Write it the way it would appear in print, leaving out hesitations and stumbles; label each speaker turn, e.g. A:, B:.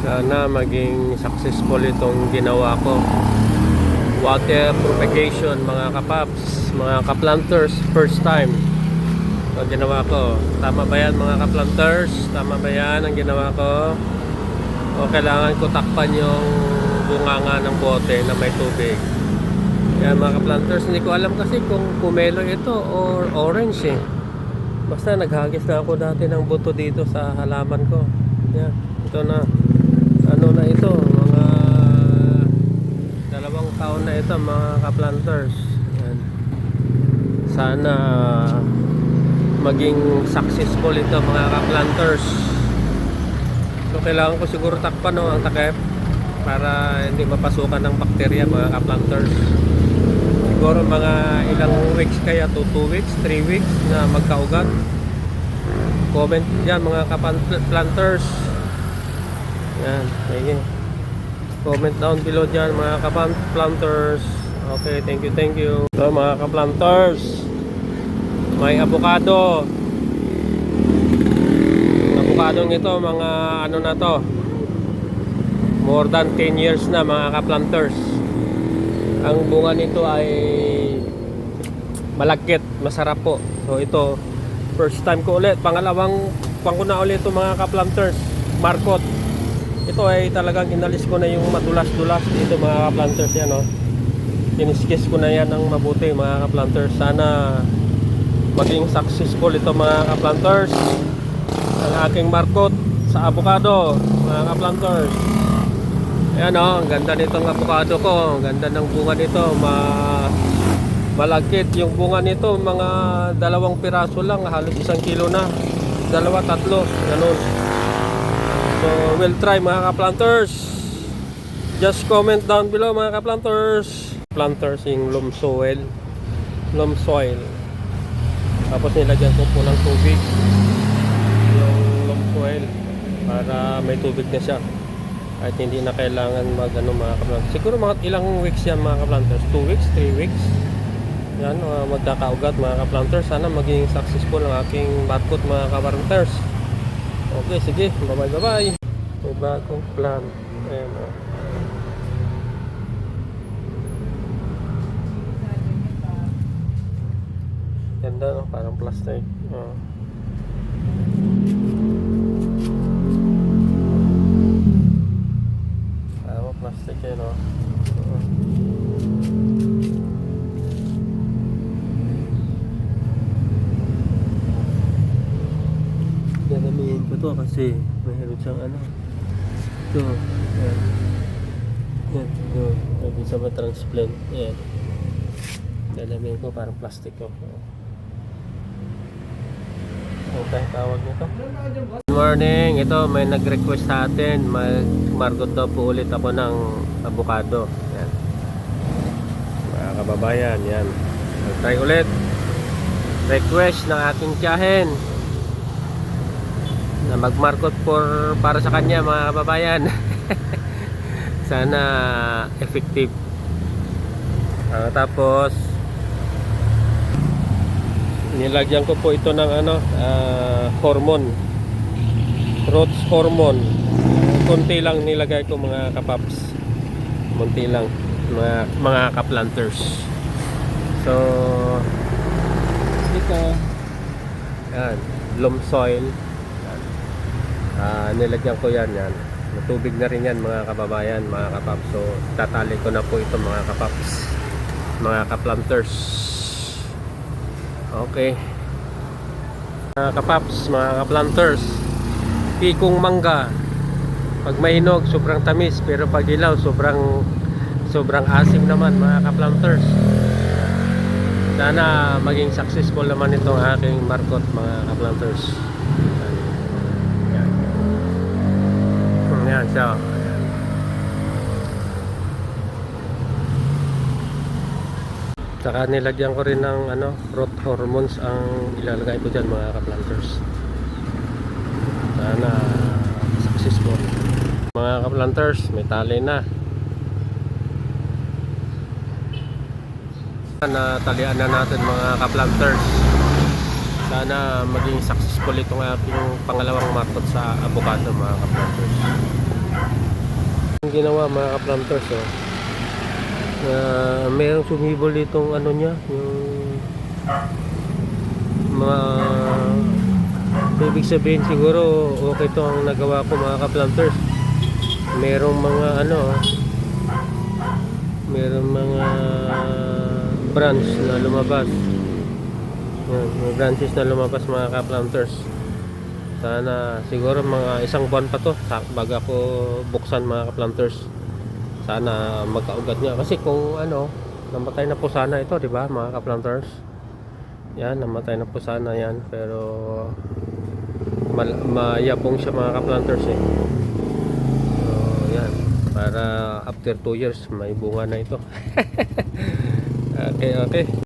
A: Sana maging successful itong ginawa ko. Water propagation mga kapaps, mga kaplanters, first time ang ginawa ko. Tama ba yan mga kaplanters? Tama ba yan ang ginawa ko? O kailangan ko takpan yung bunganga ng bote na may tubig? Yan mga kaplanters, hindi ko alam kasi kung pumelo ito or orange eh. Basta naghagis na ako dati ng buto dito sa halaman ko. Yan, ito na. Ano na ito? Mga 2 taon na ito mga kaplanters. Yan. Sana maging successful ito mga kaplanters. So kailangan ko siguro takpan ang takip para hindi mapasukan ng bakterya mga kaplanters. Siguro mga ilang weeks kaya, 2 weeks, 3 weeks na magkaugat. Comment dyan mga kaplanters. Yan, ayun. Comment down below dyan mga kaplanters. Okay, thank you. So mga kaplanters, may avocado. Avocadong ito mga ano na to, more than 10 years na mga kaplanters. Ang bunga nito ay malagkit, masarap po. So ito, first time ko ulit, pangalawang pang ko na ulit ito mga kaplanters. Markot. Ito ay talagang inalis ko na yung madulas-dulas dito mga kaplanters. Yan o, kiniskis ko na yan ng mabuti mga kaplanters. Sana maging successful ito mga kaplanters, ang aking markot sa avocado mga kaplanters. Ayan o, ang ganda nitong avocado ko. Ang ganda ng bunga nito. Malagkit yung bunga nito. Mga 2 piraso lang. Halos 1 kilo na. 2, 3. Ganun. So, we'll try mga kaplanters. Just comment down below mga kaplanters. Planters yung loam soil. Tapos nilagyan ko po ng tubig. Yung loam soil. Para may tubig na siya. At hindi na kailangan mag-ano mga kaplanters. Siguro mga ilang weeks yan mga kaplanters. 2 weeks, 3 weeks. Yan, magkakaugat mga kaplanters. Sana maging successful ang aking markot mga kaplanters. Okay, sige. Bye-bye. May bagong plan. Ayan o. Ganda no? Parang plastic. Plastic eh no. Dadamihin ko to kasi mayroon siyang ano. Ito. Yan. Ito. Sabi sa matransplant. Yan. Dadamihin ko parang plastic ko. Ang tawag nito. Good morning. Ito may nag-request sa atin. Margot daw po ulit ako ng avocado. Yan. Mga kababayan, yan. Try ulit. Request ng ating tiyahin na mag-margot para sa kanya mga kababayan. Sana effective. Tapos nilagyan ko po ito ng ano, hormone, growth hormone. Konti lang nilagay ko mga kapaps, konti lang mga kaplanters. So ito yan, loam soil yan. Nilagyan ko yan matubig na rin yan mga kababayan, mga kapaps. So tatali ko na po ito mga kapaps, mga kaplanters. Okay mga kapaps, mga kaplanters, pikong mangga. Pag mainog sobrang tamis, pero pag ilaw sobrang asim naman mga kaplanters. Sana maging successful naman itong aking markot mga kaplanters. Yan siya. Saka nilagyan ko rin ng ano, growth hormones ang ilalagay ko dyan mga kaplanters. Sana successful. Mga kaplanters, may tali na. Natalian na natin mga kaplanters. Sana maging successful itong aking pangalawang markot sa avocado mga kaplanters. Ang ginawa mga ka-planters, oh. Mayroong sumibol ditong ano niya, yung mga ibig sabihin siguro okay to ang nagawa ko mga ka-planters. Merong mga ano, merong mga branch na lumabas. Yan, mga branches na lumabas mga ka-planters. Sana siguro mga isang buwan pa to bago ako buksan mga ka-planters. Sana magkaugat niya kasi kung ano, namatay na po sana ito, di ba mga ka-planters? Yan, namatay na po sana yan, pero mayabong siya mga ka-planters eh. So yan, para after 2 years may bunga na ito. Okay, okay.